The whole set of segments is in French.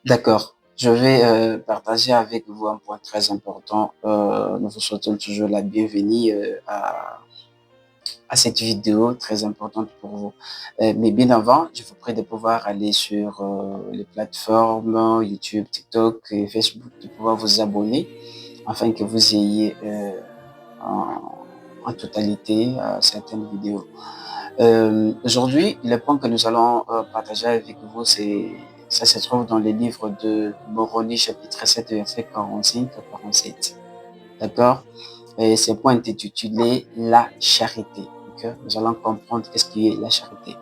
D'accord. Je vais partager avec vous un point très important. Nous vous souhaitons toujours la bienvenue à cette vidéo très importante pour vous. Mais bien avant, je vous prie de pouvoir aller sur les plateformes YouTube, TikTok et Facebook, de pouvoir vous abonner afin que vous ayez en totalité certaines vidéos. Aujourd'hui, le point que nous allons partager avec vous, ça se trouve dans le livre de Moroni, chapitre 7, verset 45 à 47. D'accord? Et ce point est intitulé La charité. Okay? Nous allons comprendre qu'est-ce qui est la charité.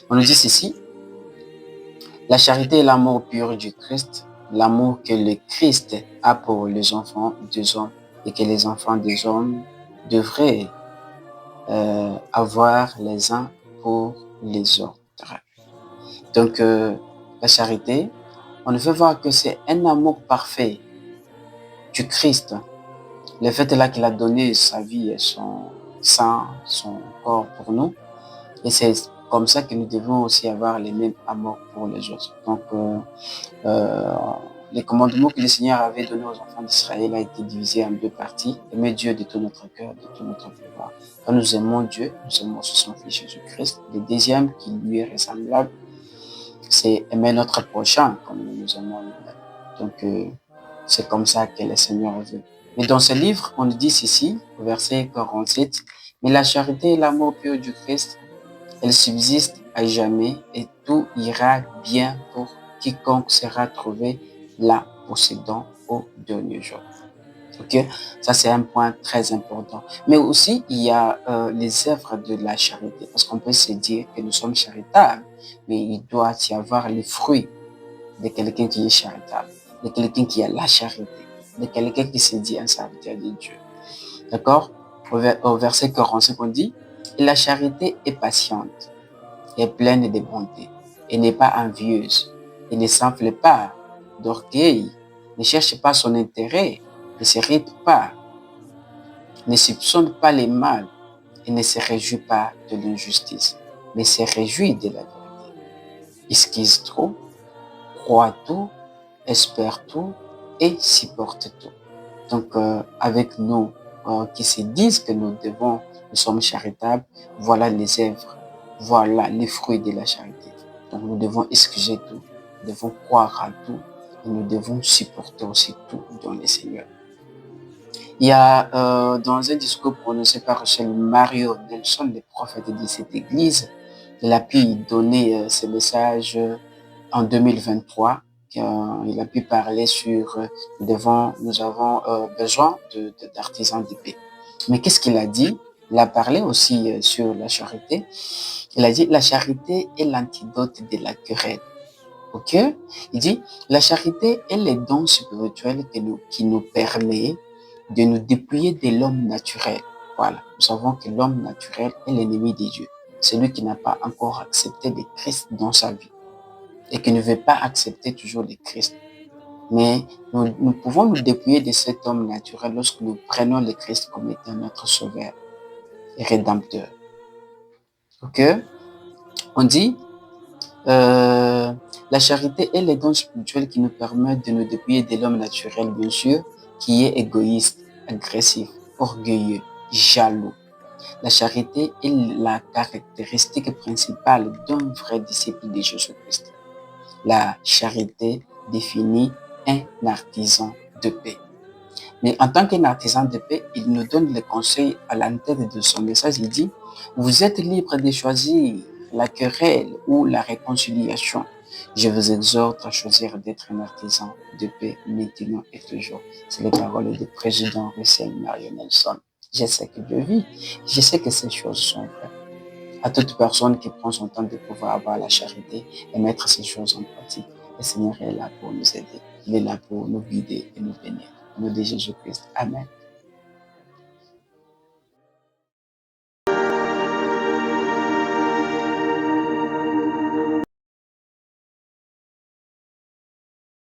On nous dit ceci: la charité est l'amour pur du Christ, l'amour que le Christ a pour les enfants des hommes et que les enfants des hommes devraient avoir les uns pour les autres. Donc, la charité, on veut voir que c'est un amour parfait du Christ. Le fait là qu'il a donné sa vie et son sang, son corps pour nous. Et c'est comme ça que nous devons aussi avoir les mêmes amours pour les autres. Donc, euh, les commandements que le Seigneur avait donnés aux enfants d'Israël a été divisé en deux parties. Aimer Dieu de tout notre cœur, de tout notre pouvoir. Quand nous aimons Dieu, nous aimons aussi son Fils Jésus-Christ. Le deuxième qui lui est ressemblable, c'est aimer notre prochain comme nous nous aimons nous-mêmes. Donc, c'est comme ça que le Seigneur veut. Mais dans ce livre, on nous dit ceci, au verset 47, mais la charité et l'amour pur du Christ, elles subsistent à jamais et tout ira bien pour quiconque sera trouvé là possédant au dernier jour. Ok, ça c'est un point très important. Mais aussi, il y a les œuvres de la charité, parce qu'on peut se dire que nous sommes charitables, mais il doit y avoir les fruits de quelqu'un qui est charitable, de quelqu'un qui a la charité, de quelqu'un qui se dit un serviteur de Dieu. D'accord? Au verset 45, on dit, et la charité est patiente, est pleine de bonté, et n'est pas envieuse, et ne s'enfle pas d'orgueil, ne cherche pas son intérêt, ne s'irrite pas, ne soupçonne pas les mal, et ne se réjouit pas de l'injustice, mais se réjouit de la vérité. Esquisse trop, croit tout, espère tout et supporte tout. Donc, avec nous qui se disent que nous sommes charitables, voilà les œuvres, voilà les fruits de la charité. Donc, nous devons excuser tout, nous devons croire à tout et nous devons supporter aussi tout dans le Seigneur. Il y a dans un discours prononcé par Rachel Mario Nelson, le prophète de cette église, il a pu donner ce message en 2023. Il a pu parler sur nous avons besoin d'artisans de paix. Mais qu'est-ce qu'il a dit? Il a parlé aussi sur la charité. Il a dit la charité est l'antidote de la querelle. Ok? Il dit la charité est le don spirituel qui nous permet de nous dépouiller de l'homme naturel. Voilà. Nous savons que l'homme naturel est l'ennemi de Dieu. Celui qui n'a pas encore accepté le Christ dans sa vie et qui ne veut pas accepter toujours le Christ. Mais nous pouvons nous dépouiller de cet homme naturel lorsque nous prenons le Christ comme étant notre sauveur et rédempteur. Ok? On dit, la charité est le don spirituel qui nous permet de nous dépouiller de l'homme naturel, bien sûr, qui est égoïste, agressif, orgueilleux, jaloux. La charité est la caractéristique principale d'un vrai disciple de Jésus-Christ. La charité définit un artisan de paix. Mais en tant qu'un artisan de paix, il nous donne le conseil à l'entête de son message. Il dit, vous êtes libre de choisir la querelle ou la réconciliation. Je vous exhorte à choisir d'être un artisan de paix maintenant et toujours. C'est les paroles du président Russell Mario Nelson. Je sais que je vis, je sais que ces choses sont vraies. À toute personne qui prend son temps de pouvoir avoir la charité et mettre ces choses en pratique, le Seigneur est là pour nous aider. Il est là pour nous guider et nous bénir. Au nom de Jésus-Christ. Amen.